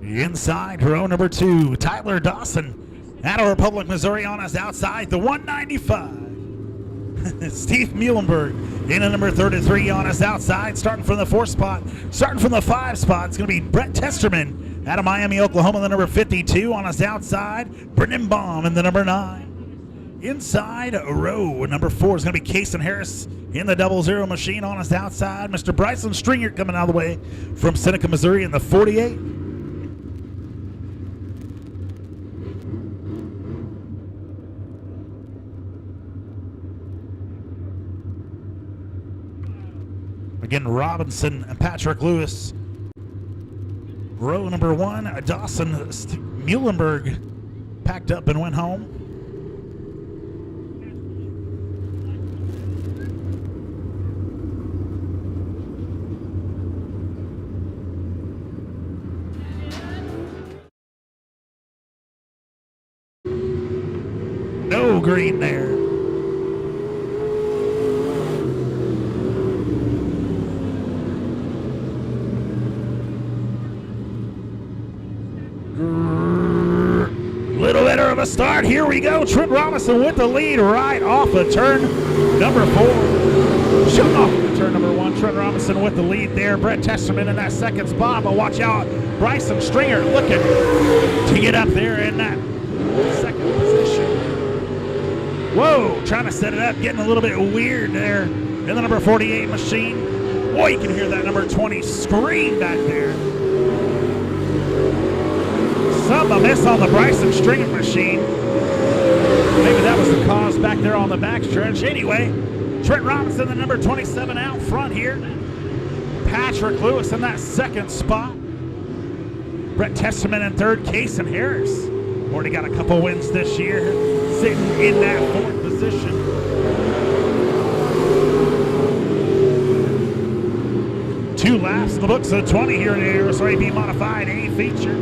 Inside row number 2, Tyler Dawson out of Republic, Missouri on his outside, the 195. Steve Muhlenberg in at number 33 on his outside, starting from the 4 spot. Starting from the 5 spot, it's going to be Brett Testerman out of Miami, Oklahoma, the number 52 on his outside. Brendan Baum in the number 9. Inside row number 4 is going to be Kason Harris in the 00 machine on his outside. Mr. Bryson Stringer coming out of the way from Seneca, Missouri in the 48. Again, Robinson and Patrick Lewis. Row number 1, Dawson Muhlenberg packed up and went home. No green there. Little bit of a start. Here we go. Trent Robinson with the lead right off of turn number 4. Showing off of turn number 1. Trent Robinson with the lead there. Brett Testerman in that 2nd spot. But watch out. Bryson Stringer looking to get up there in that 2nd position. Whoa, trying to set it up, getting a little bit weird there in the number 48 machine. Boy, you can hear that number 20 scream back there. Some a miss on the Bryson Stringer machine. Maybe that was the cause back there on the backstretch. Anyway, Trent Robinson, the number 27 out front here. Patrick Lewis in that 2nd spot. Brett Testerman in 3rd, Kason Harris. Already got a couple wins this year, sitting in that 4th position. Two laps in the books of 20 here in the IMCA Modified A feature.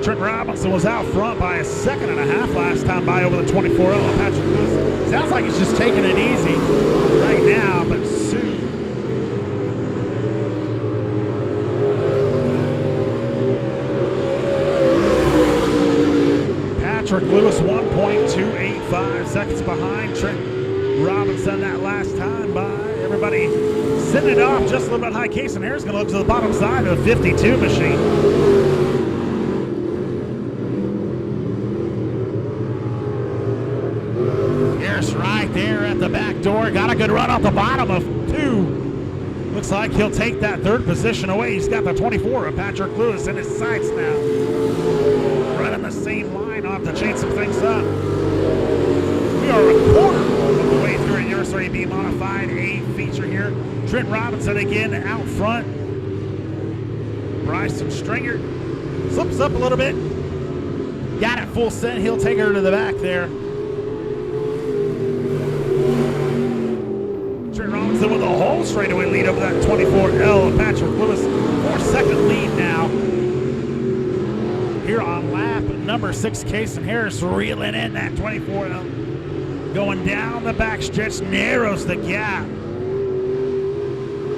Trent Robinson was out front by a 2.5 seconds last time by over the 24L. Patrick Lewis sounds like he's just taking it easy right now, but soon. Patrick Lewis 1.285 seconds behind Trent Robinson that last time by. Everybody sending it off just a little bit high. Kason Harris going to look to the bottom side of the 52 machine. Harris right there at the back door. Got a good run off the bottom of 2. Looks like he'll take that 3rd position away. He's got the 24 of Patrick Lewis in his sights now. Running the same line. I'll have to change some things up. We are a quarter of the way through a IMCA Modified A feature here. Trent Robinson again out front. Bryson Stringer slips up a little bit. Got it full send. He'll take her to the back there. Trent Robinson with a whole straightaway lead over that 24L. Patrick Lewis, 4-second lead now. Here on lap number 6, Kason Harris reeling in that 24L. Going down the backstretch, narrows the gap.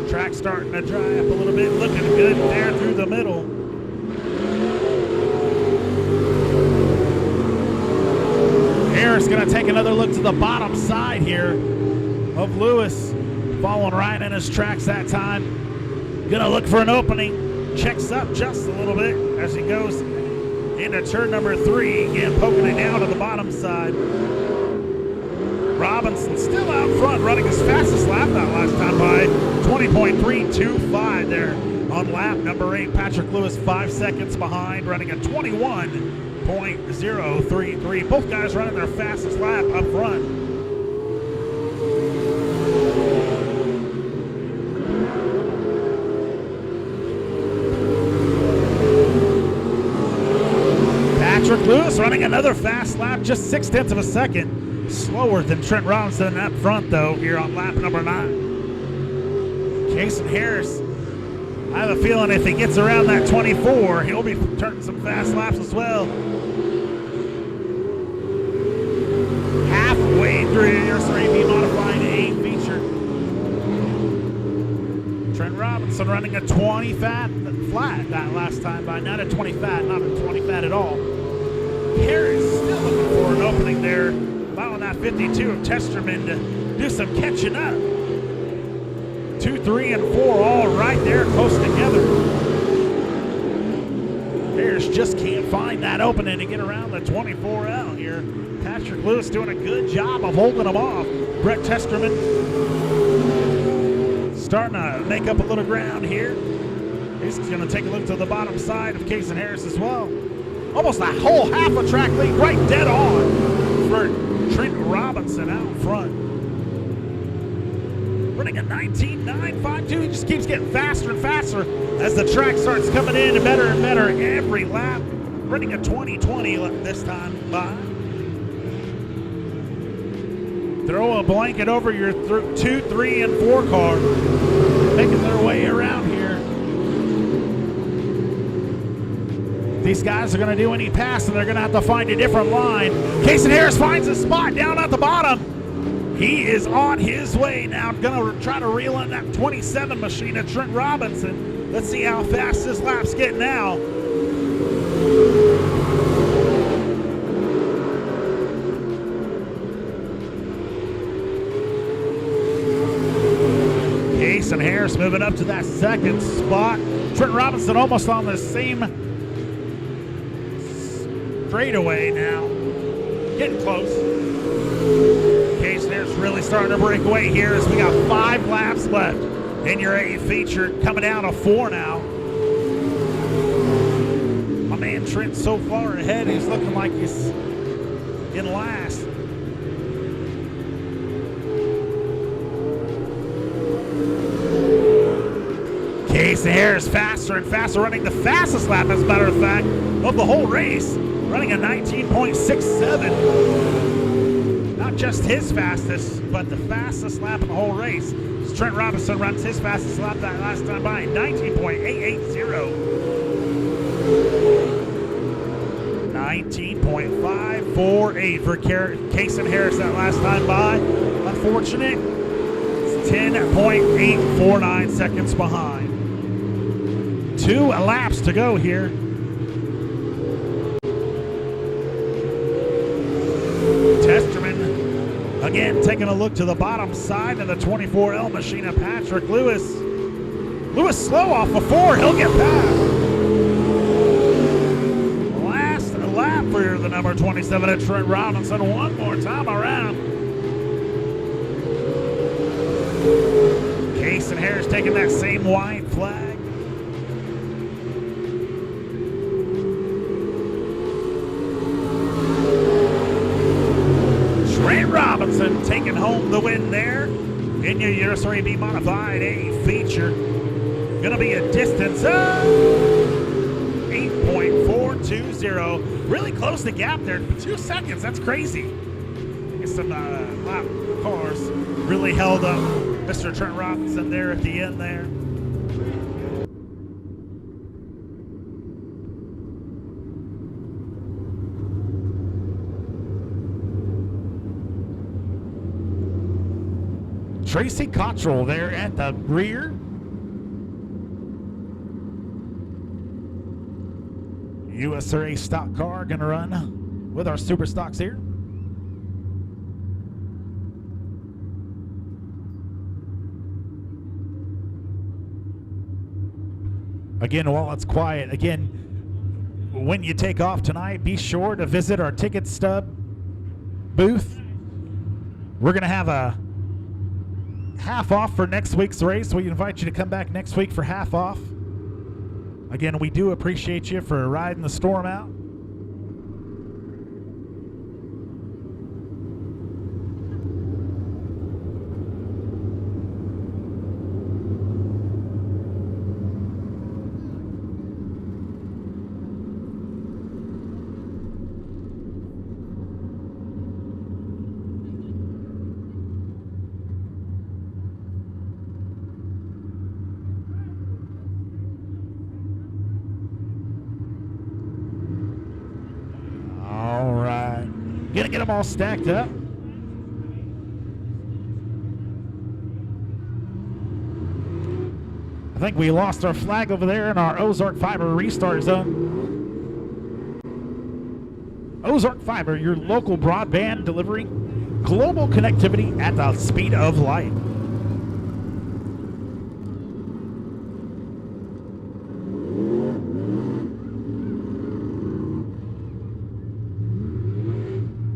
Track starting to dry up a little bit, looking good there through the middle. Harris gonna take another look to the bottom side here of Lewis, following right in his tracks that time. Gonna look for an opening, checks up just a little bit as he goes into turn number 3, again poking it down to the bottom side. Robinson still out front, running his fastest lap that last time by 20.325 there on lap number 8. Patrick Lewis 5 seconds behind, running a 21.033. Both guys running their fastest lap up front. Patrick Lewis running another fast lap, just 0.6 of a second. Slower than Trent Robinson up front, though, here on lap number 9. Kason Harris, I have a feeling if he gets around that 24, he'll be turning some fast laps as well. Halfway through your IMCA Modified A Robinson running a 20 flat that last time by. Not a 20 fat, not a 20 fat at all. Harris still looking for an opening there, allowing that 52 of Testerman to do some catching up. 2, 3, and 4 all right there, close together. Harris just can't find that opening to get around the 24L here. Patrick Lewis doing a good job of holding him off. Brett Testerman starting to make up a little ground here. He's going to take a look to the bottom side of Cason Harris as well. Almost a whole half a track lead, right dead on for Trent Robinson out front. Running a 19.952. He just keeps getting faster and faster as the track starts coming in and better every lap. Running a 20.20 this time by. Throw a blanket over your 2, 3, and 4 car. Making their way around here. These guys are going to do any pass, and they're going to have to find a different line. Cason Harris finds a spot down at the bottom. He is on his way now. Going to try to reel in that 27 machine of Trent Robinson. Let's see how fast this lap's getting now. Cason Harris moving up to that second spot. Trent Robinson almost on the same straightaway now. Getting close. Cason Harris really starting to break away here as we got 5 laps left in your A feature, coming down to 4 now. My man Trent's so far ahead, he's looking like he's in last. Cason Harris faster and faster, running the fastest lap, as a matter of fact, of the whole race. Running a 19.67. Not just his fastest, but the fastest lap in the whole race. As Trent Robinson runs his fastest lap that last time by, 19.880. 19.548 for Cason Harris that last time by. Unfortunate, it's 10.849 seconds behind. 2 laps to go here. Testerman again taking a look to the bottom side of the 24L machine of Patrick Lewis. Lewis slow off before, he'll get past. Last lap for the number 27 of Trent Robinson. One more time around. Cason Harris taking that same white flag. Trent Robinson taking home the win there in your IMCA Modified A feature. Gonna be a distance of 8.420. Really close the gap there. 2 seconds, that's crazy. I guess some lap cars really held up Mr. Trent Robinson there at the end there. Tracy Cottrell there at the rear. USRA stock car gonna run with our super stocks here. Again, while it's quiet, again, when you take off tonight, be sure to visit our ticket stub booth. We're gonna have a half off for next week's race. We invite you to come back next week for half off. Again, we do appreciate you for riding the storm out. Gonna get them all stacked up. I think we lost our flag over there in our Ozark Fiber restart zone. Ozark Fiber, your local broadband delivering global connectivity at the speed of light.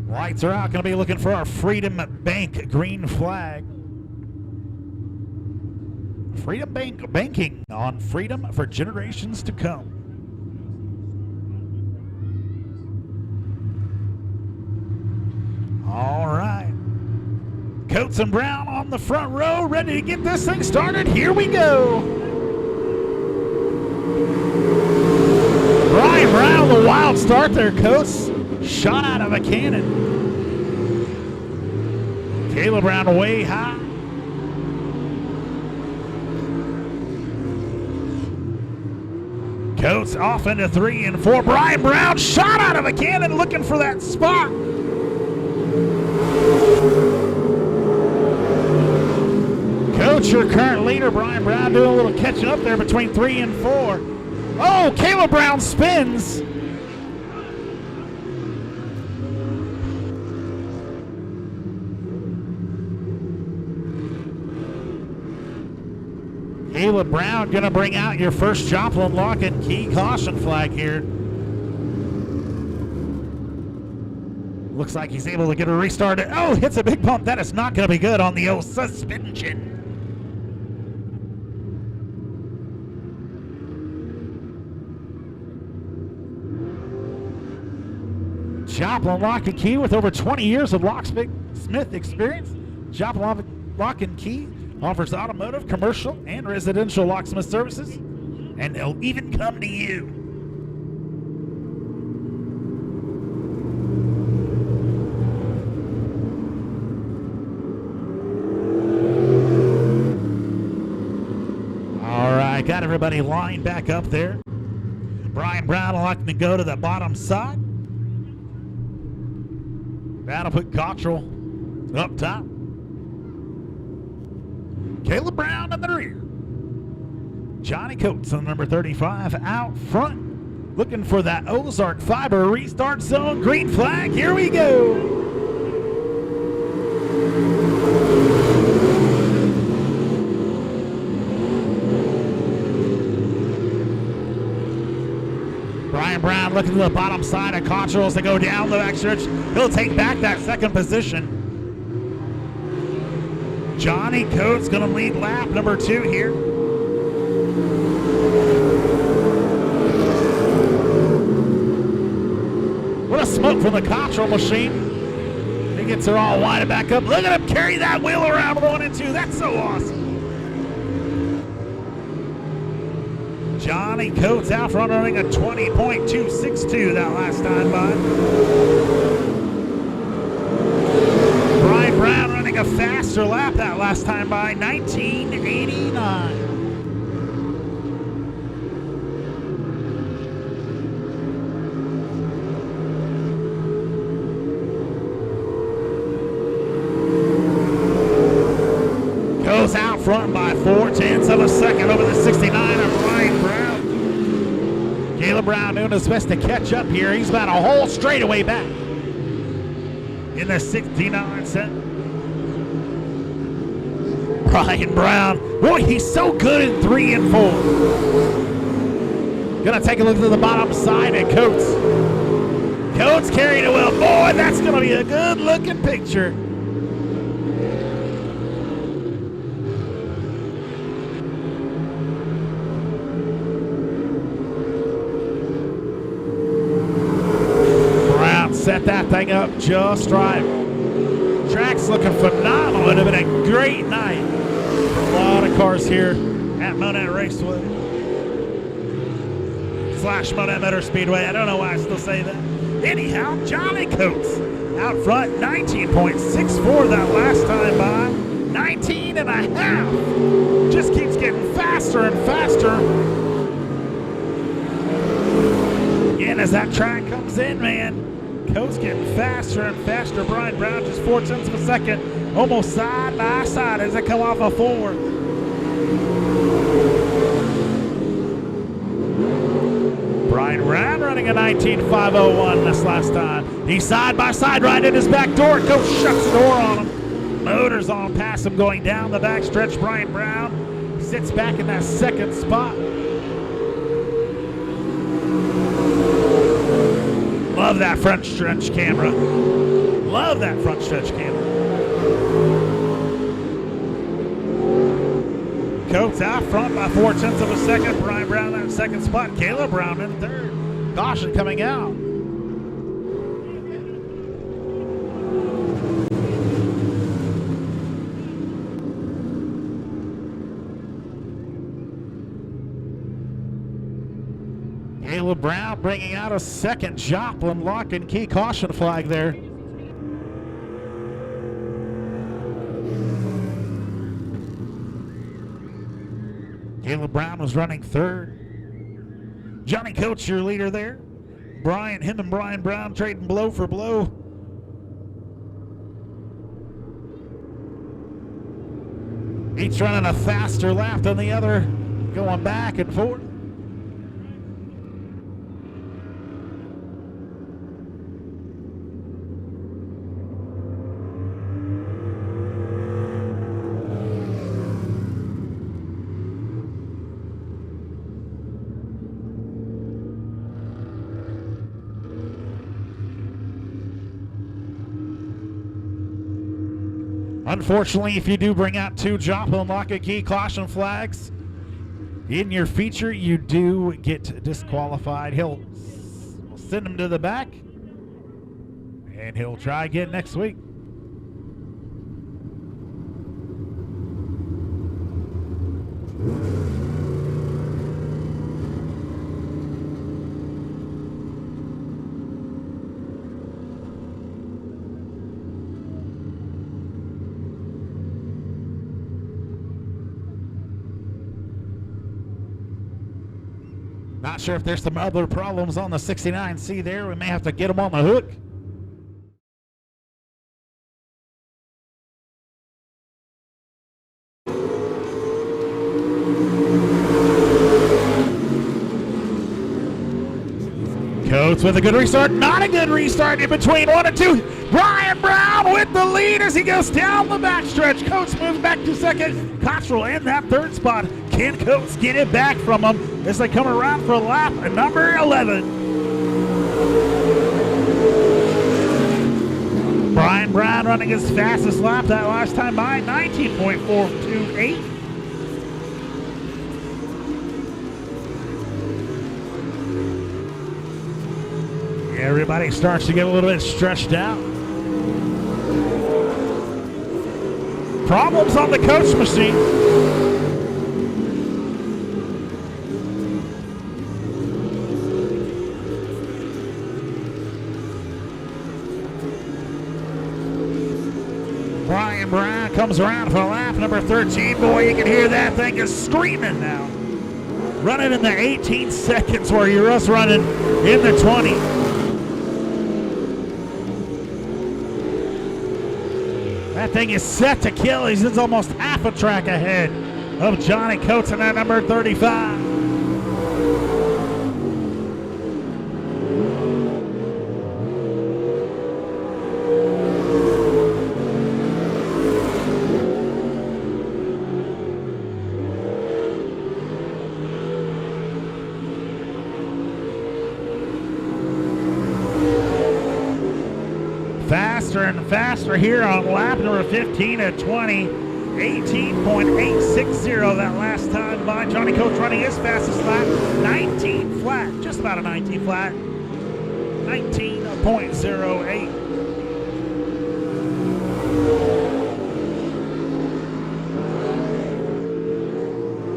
Lights are out. Going to be looking for our Freedom Bank green flag. Freedom Bank, banking on freedom for generations to come. All right. Coates and Brown on the front row, ready to get this thing started. Here we go. Brian Brown, the wild start there, Coates. Shot out of a cannon. Caleb Brown way high. Coates off into 3 and 4. Brian Brown shot out of a cannon looking for that spot. Coach, your current leader, Brian Brown, doing a little catching up there between 3 and 4. Oh, Caleb Brown spins. Caleb Brown going to bring out your first Joplin lock and key caution flag here. Looks like he's able to get a restart. Oh, hits a big bump. That is not going to be good on the old suspension. Joplin lock and key with over 20 years of locksmith experience. Joplin lock and key offers automotive, commercial, and residential locksmith services, and they'll even come to you. All right, got everybody lined back up there. Brian Brown looking to go to the bottom side. That'll put Cottrell up top. Caleb Brown in the rear. Johnny Coates on number 35 out front. Looking for that Ozark Fiber restart zone. Green flag. Here we go. Brian Brown looking to the bottom side of Cottrell as they go down the backstretch. He'll take back that second position. Johnny Coates going to lead lap number 2 here. What a smoke from the Cottrell machine. He gets her all winded back up. Look at him carry that wheel around 1 and 2. That's so awesome. Johnny Coates out front running a 20.262 that last time by. Brian Brown running a faster lap that last time by, 1989. Goes out front by 4/10 of a second over the 69 of Brian Brown. Caleb Brown doing his best to catch up here. He's about a whole straightaway back in the 69 set. Brian Brown, boy, he's so good in 3 and 4. Gonna take a look to the bottom side at Coates. Coates carrying it well. Boy, that's gonna be a good looking picture. Brown set that thing up just right. Track's looking phenomenal. It would have been a great night. A lot of cars here at Monett Raceway / Monett Motor Speedway. I don't know why I still say that. Anyhow, Johnny Coates out front, 19.64 that last time by. 19 and a half. Just keeps getting faster and faster. Again, as that track comes in, man, Coates getting faster and faster. Brian Brown just 4/10 of a second, almost side by side as they come off a 4. Brian Brown running a 19.501 this last time. He's side by side right in his back door. Coach shuts the door on him. Motors on past him going down the back stretch. Brian Brown sits back in that second spot. Love that front stretch camera. Love that front stretch camera. Coates out front by 0.4 of a second. Brian Brown in second spot. Caleb Brown in third. Caution coming out. Caleb Brown bringing out a second Joplin lock and key caution flag there. Caleb Brown was running third. Johnny Coates, your leader there. Him and Brian Brown trading blow for blow. Each running a faster lap than the other, going back and forth. Unfortunately, if you do bring out two Joplin lock and key caution flags in your feature, you do get disqualified. He'll send him to the back, and he'll try again next week. Not sure if there's some other problems on the 69C there. We may have to get them on the hook. Coates with a good restart. Not a good restart in between 1 and 2. Brian Brown with the lead as he goes down the backstretch. Coates moves back to second. Cottrell in that third spot. Can Coates get it back from him as they come around for lap number 11? Brian Brown running his fastest lap that last time by 19.428. Everybody starts to get a little bit stretched out. Problems on the coach machine. Brian Brown comes around for lap number 13. Boy, you can hear that thing is screaming now. Running in the 18 seconds where you're us running in the 20. That thing is set to kill. He's almost half a track ahead of Johnny Coates in that number 35. Faster and faster here on lap number 15 at 20. 18.860 that last time by. Johnny Coates running his fastest lap. 19 flat, just about a 19 flat. 19.08.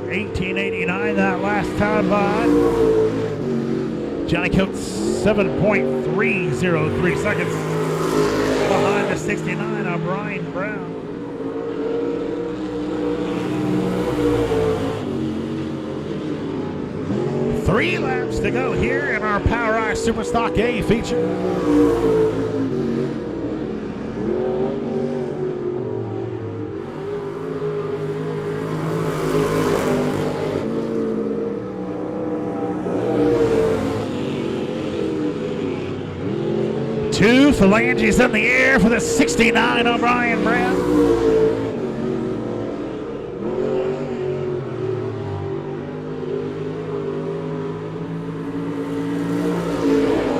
$18.89 that last time by. Johnny Coates 7.303 seconds behind the 69 of Brian Brown. Three laps to go here in our Power Eye Superstock A feature. Two phalanges in the air for the 69 O'Brien Brown.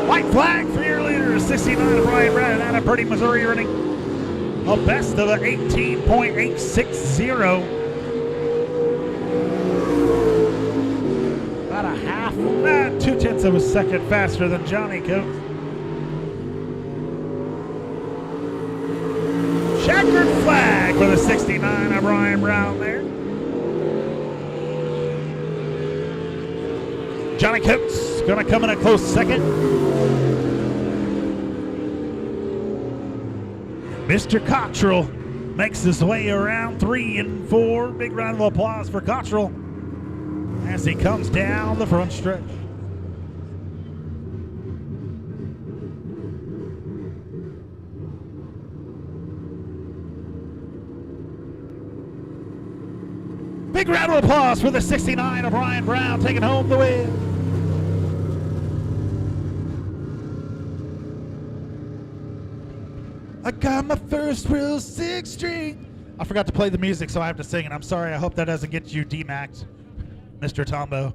White flag for your leader, 69 O'Brien Brown out of Purdy, Missouri, running a best of an 18.860. About a half, 2/10 of a second faster than Johnny Coates. Checkered flag for the 69 O'Brien Brown there. Johnny Coates gonna come in a close second. Mr. Cottrell makes his way around 3 and 4. Big round of applause for Cottrell as he comes down the front stretch. Big round of applause for the 69 O'Brien Brown taking home the win. I got my first real 6-string. I forgot to play the music, so I have to sing it. I'm sorry. I hope that doesn't get you demaxed, Mr. Tombo.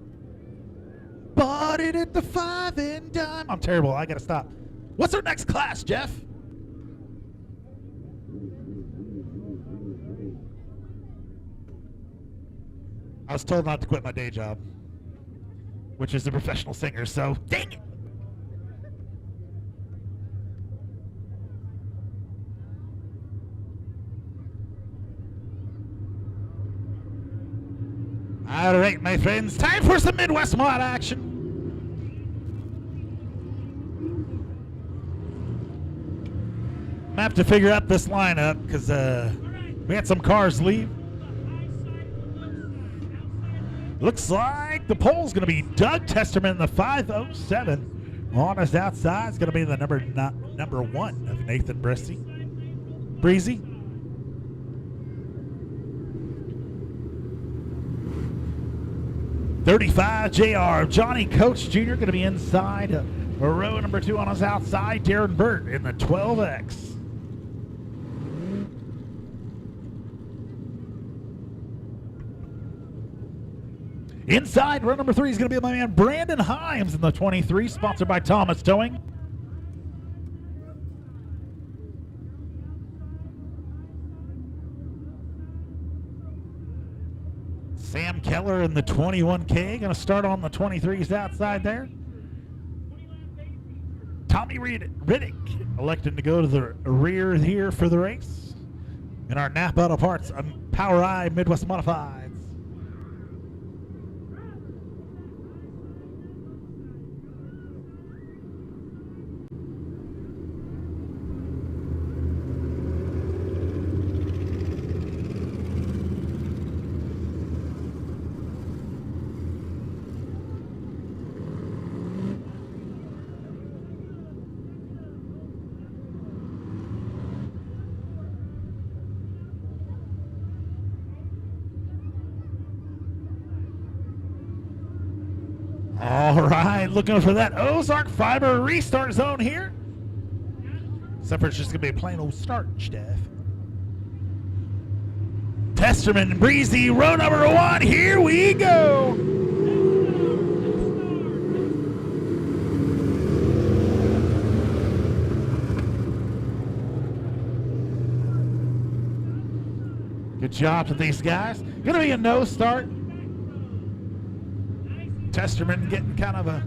Bought it at the 5 and dime. I'm terrible. I gotta stop. What's our next class, Jeff? I was told not to quit my day job, which is a professional singer, so dang it. All right, my friends, time for some Midwest Mod action. I'm gonna have to figure out this lineup because we had some cars leave. Looks like the pole's going to be Doug Testerman in the 507. On his outside is going to be the number 1 of Nathan Breezy. 35 JR. Johnny Coates Jr. going to be inside. Row number 2 on his outside. Darren Burt in the 12X. Inside, row number 3 is going to be my man Brandon Himes in the 23, sponsored by Thomas Towing. Sam Keller in the 21K, going to start on the 23s outside there. Tommy Riddick elected to go to the rear here for the race. In our Napa Auto Parts Power Eye Midwest Modifieds. All right, looking for that Ozark Fiber restart zone here. Except for it's just going to be a plain old start, Steph. Testerman, Breezy, row number 1. Here we go. Good job to these guys. Going to be a no start. Testerman getting kind of a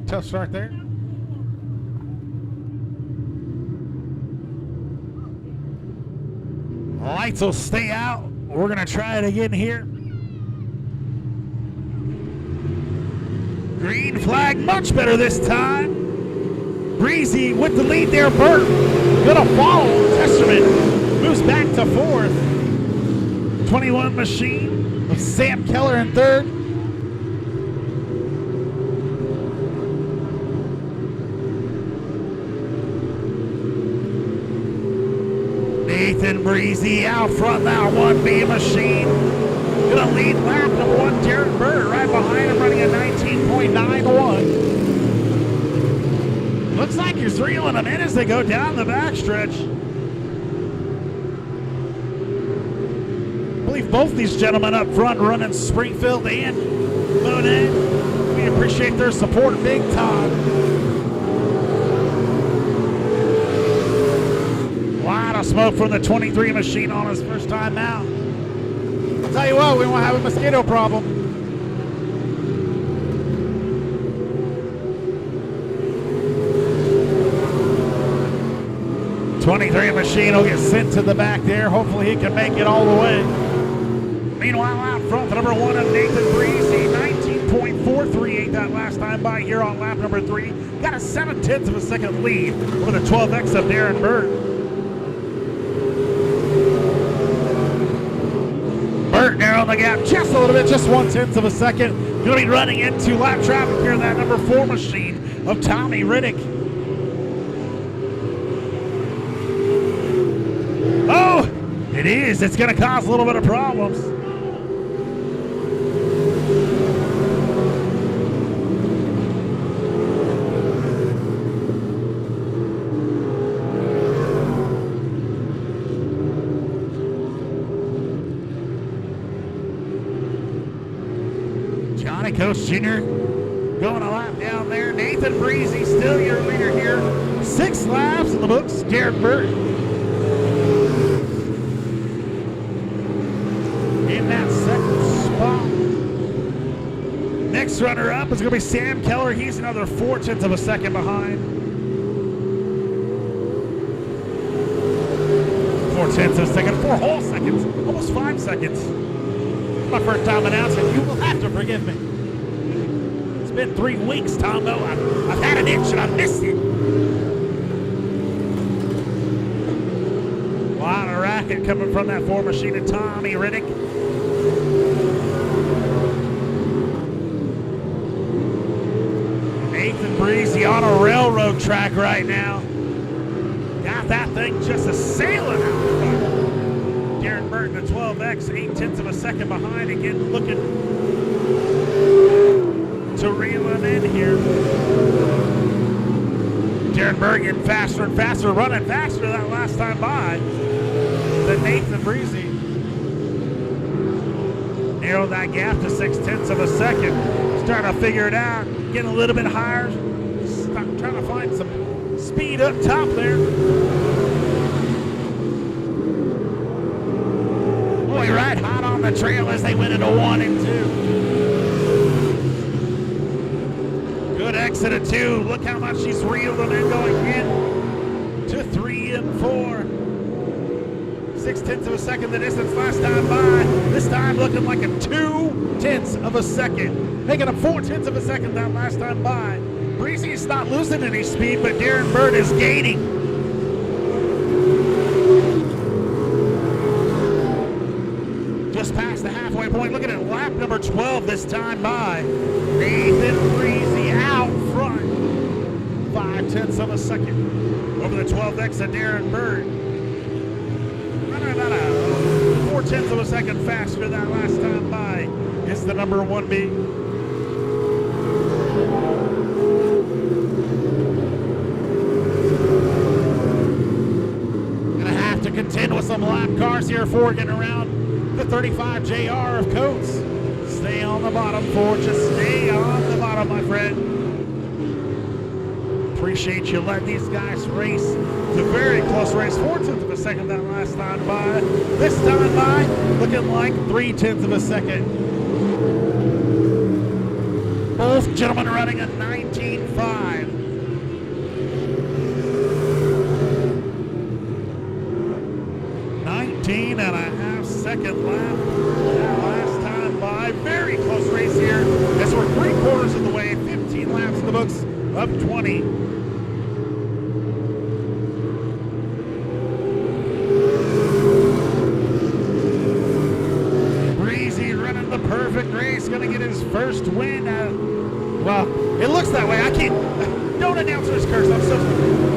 tough start there. Lights will stay out. We're going to try it again here. Green flag, much better this time. Breezy with the lead there. Burt going to follow. Testerman moves back to 4th. 21 machine with Sam Keller in 3rd. Nathan Breezy out front, that 1B machine. Gonna lead lap number 1, Darren Bird, right behind him, running a 19.91. Looks like he's reeling them in as they go down the backstretch. I believe both these gentlemen up front running Springfield and Monett. We appreciate their support big time. A lot of smoke from the 23 machine on his first time out. I'll tell you what, we won't have a mosquito problem. 23 machine will get sent to the back there. Hopefully he can make it all the way. Meanwhile, out front, the number 1 of Nathan Breezy, 19.438 that last time by here on lap number 3. Got a 7/10 of a second lead over the 12X of Darren Burt. Burt narrowing the gap just a little bit, just 1/10 of a second. Going to be running into lap traffic here in that number 4 machine of Tommy Riddick. Oh, it is. It's going to cause a little bit of problems. Johnny Coach Jr. going a lap down there. Nathan Breezy still your leader here. 6 laps in the books. Darren Burt in that second spot. Next runner up is going to be Sam Keller. He's another 4/10 of a second behind. 4/10 of a second, 4 whole seconds, almost 5 seconds. My first time announcing. You will have to forgive me. It's been 3 weeks, Tom, though. I've had an itch and I missed it. A lot of racket coming from that 4 machine of Tommy Riddick. Nathan Breezy on a railroad track right now. Got that thing just a sailing out front. Darren Burt in the 12X, 8/10 of a second behind. Again, looking to reel him in here. Darren Burt getting faster and faster, running faster that last time by than Nathan Breezy. Narrowed that gap to 6/10 of a second. Starting to figure it out, getting a little bit higher. Trying to find some speed up top there. Boy, right hot on the trail as they went into 1 and 2. Good exit of 2. Look how much she's reeled them in going in to 3 and 4. 6/10 of a second the distance last time by. This time looking like a 2/10 of a second. Making a 4/10 of a second that last time by. Breezy is not losing any speed, but Darren Burt is gaining. Just past the halfway point. Looking at lap number 12 this time by. Nathan Breezy out front. 5/10 of a second over the 12X of Darren Burt. Running about a 4/10 of a second faster than last time by. It's the number 1B. Contend with some lap cars here for getting around the 35 JR of Coates. Stay on the bottom, Ford. Just stay on the bottom, my friend. Appreciate you letting these guys race. It's a very close race. 4/10 of a second that last time by. This time by, looking like 3/10 of a second. Both gentlemen running a 19.5. 19.5 second lap that last time by. Very close race here as we're 3/4 of the way. 15 laps in the books of 20. Breezy running the perfect race. Going to get his first win. Well, it looks that way. I can't. Don't announcers curse. I'm so sorry.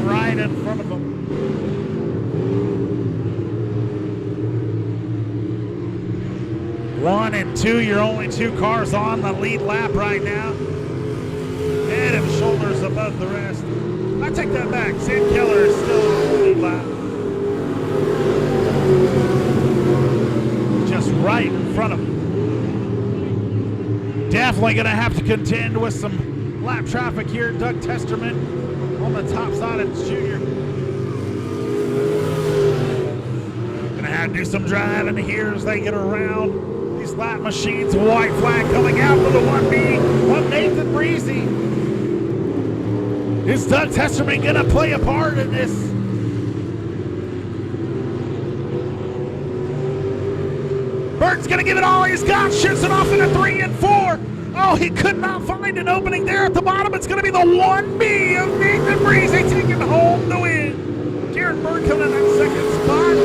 right in front of them. One and two, you're only 2 cars on the lead lap right now. Head and shoulders above the rest. I take that back. Sam Keller is still on the lead lap. Just right in front of him. Definitely going to have to contend with some lap traffic here. Doug Testerman on the top side of Junior. Going to have to do some driving here as they get around these lap machines. White flag coming out for the 1B of Nathan Breezy. Is Doug Testerman going to play a part in this? Burton's going to give it all he's got. Shoots it off into 3 and 4. Oh, he could not find an opening there at the bottom. It's going to be the 1B of Nathan Breezy taking home the win. Jared Burton coming in that second spot.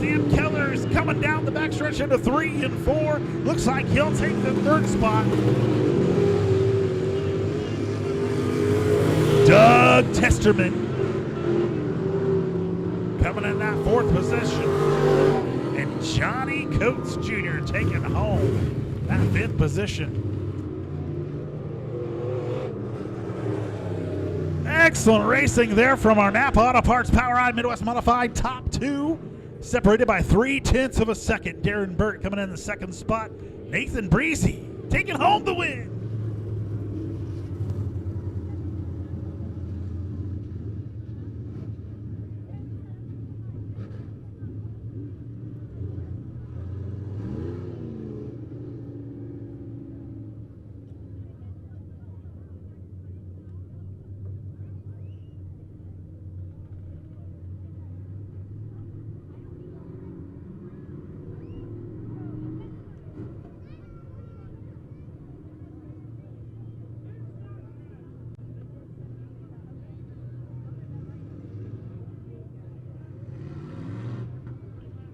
Sam Keller is coming down the backstretch into 3 and 4. Looks like he'll take the 3rd spot. Doug Testerman coming in that 4th position. And Johnny Coates Jr. taking home that 5th position. Excellent racing there from our Napa Auto Parts Power Ride Midwest Modified top 2. Separated by 0.3 of a second. Darren Burt coming in the 2nd spot. Nathan Breezy taking home the win.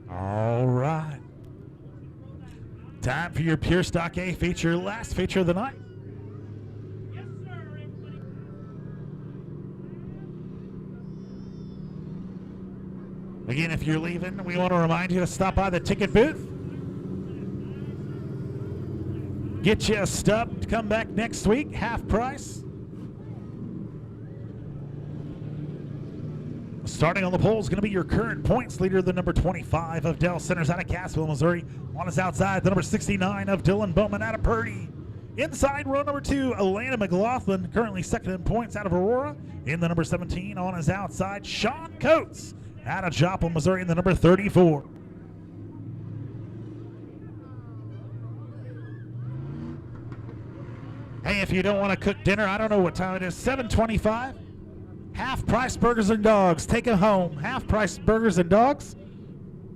All right. Time for your Pure Stock A feature, last feature of the night. Yes, sir. Again, if you're leaving, we want to remind you to stop by the ticket booth. Get you a stub to come back next week, half price. Starting on the pole is going to be your current points leader, the number 25 of Dell Centers out of Cassville, Missouri. On his outside, the number 69 of Dylan Bowman out of Purdy. Inside row number 2, Elena McLaughlin, currently 2nd in points out of Aurora. In the number 17 on his outside, Sean Coates out of Joplin, Missouri, in the number 34. Hey, if you don't want to cook dinner, I don't know what time it is, 7:25. Half price burgers and dogs. Take them home. Half price burgers and dogs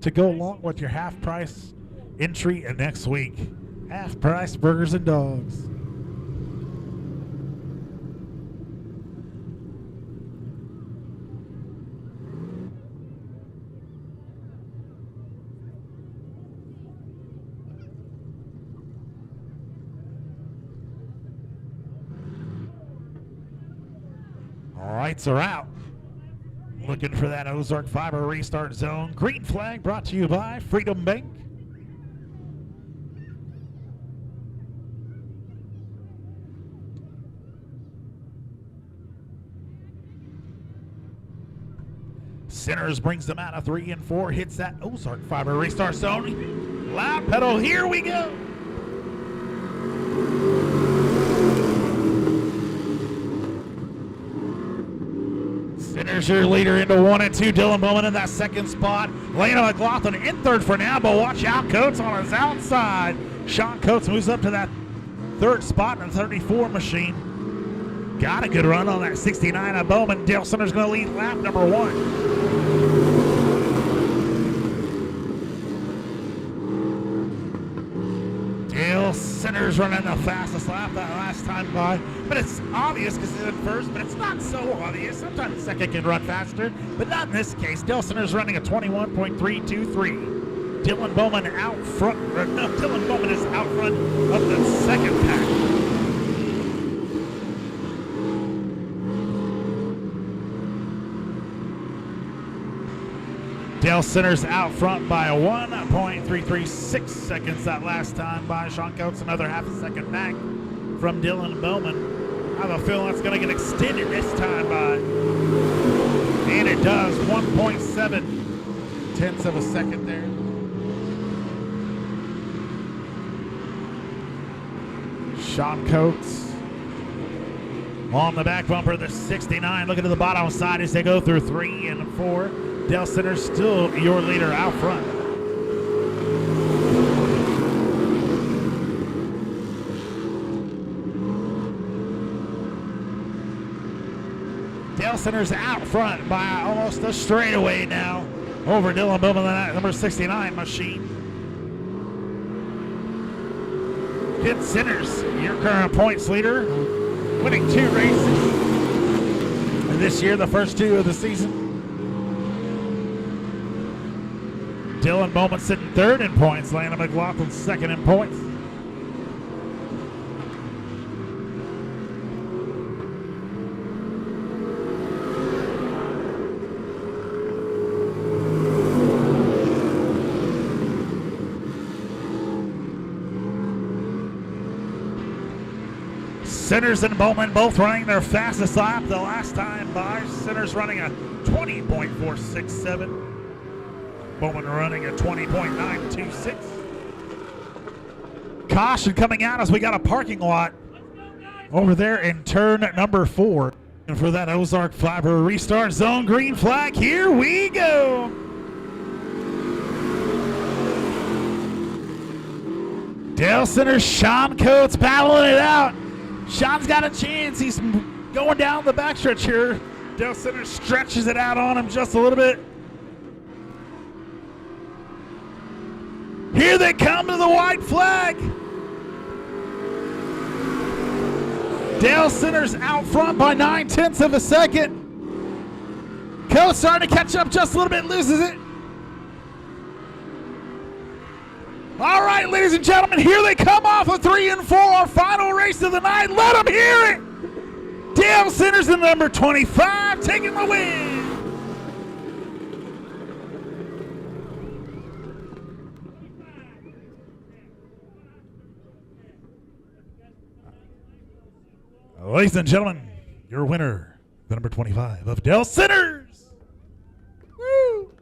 to go along with your half price entry next week. Half price burgers and dogs. Lights are out. Looking for that Ozark Fiber restart zone. Green flag brought to you by Freedom Bank. Centers brings them out of 3 and 4. Hits that Ozark Fiber restart zone. Loud pedal, here we go. Centers your leader into 1 and 2. Dylan Bowman in that 2nd spot. Lena McLaughlin in 3rd for now, but watch out, Coates on his outside. Sean Coates moves up to that 3rd spot in the 34 machine. Got a good run on that 69 of Bowman. Dale Centers going to lead lap number 1. Dale Centers running the fastest lap that last time by. But it's obvious because he's in 1st, but it's not so obvious. Sometimes 2nd can run faster, but not in this case. Dale Centers running a 21.323. Dylan Bowman out front. No, Dylan Bowman is out front of the 2nd pack. Dale Centers out front by 1.336 seconds that last time by Sean Coates. Another half a second back from Dylan Bowman. I have a feeling that's going to get extended this time by. And it does. 1.7 tenths of a second there. Sean Coates on the back bumper, the 69. Looking to the bottom side as they go through 3 and 4. Dale Centers still your leader out front. Dale Centers out front by almost a straightaway now over Dylan Bowman, that number 69 machine. Kid Centers, your current points leader, winning 2 races this year, the first 2 of the season. Dylan Bowman sitting 3rd in points. Landon McLaughlin 2nd in points. Centers and Bowman both running their fastest lap the last time by. Centers running a 20.467. Bowman running a 20.926. Caution coming out as we got a parking lot over there in turn number 4. And for that Ozark Fiber restart zone, green flag, here we go. Dale Centers, Sean Coates battling it out. Sean's got a chance. He's going down the backstretch here. Dale Centers stretches it out on him just a little bit. Here they come to the white flag. Dale Centers out front by 9/10 of a second. Coates starting to catch up just a little bit, loses it. All right, ladies and gentlemen, here they come off of 3 and 4, our final race of the night. Let them hear it. Dale Centers, the number 25, taking the win. Ladies and gentlemen, your winner, the number 25 of Dale Centers. Woo!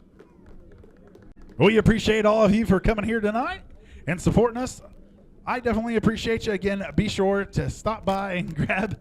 We appreciate all of you for coming here tonight and supporting us. I definitely appreciate you. Again, be sure to stop by and grab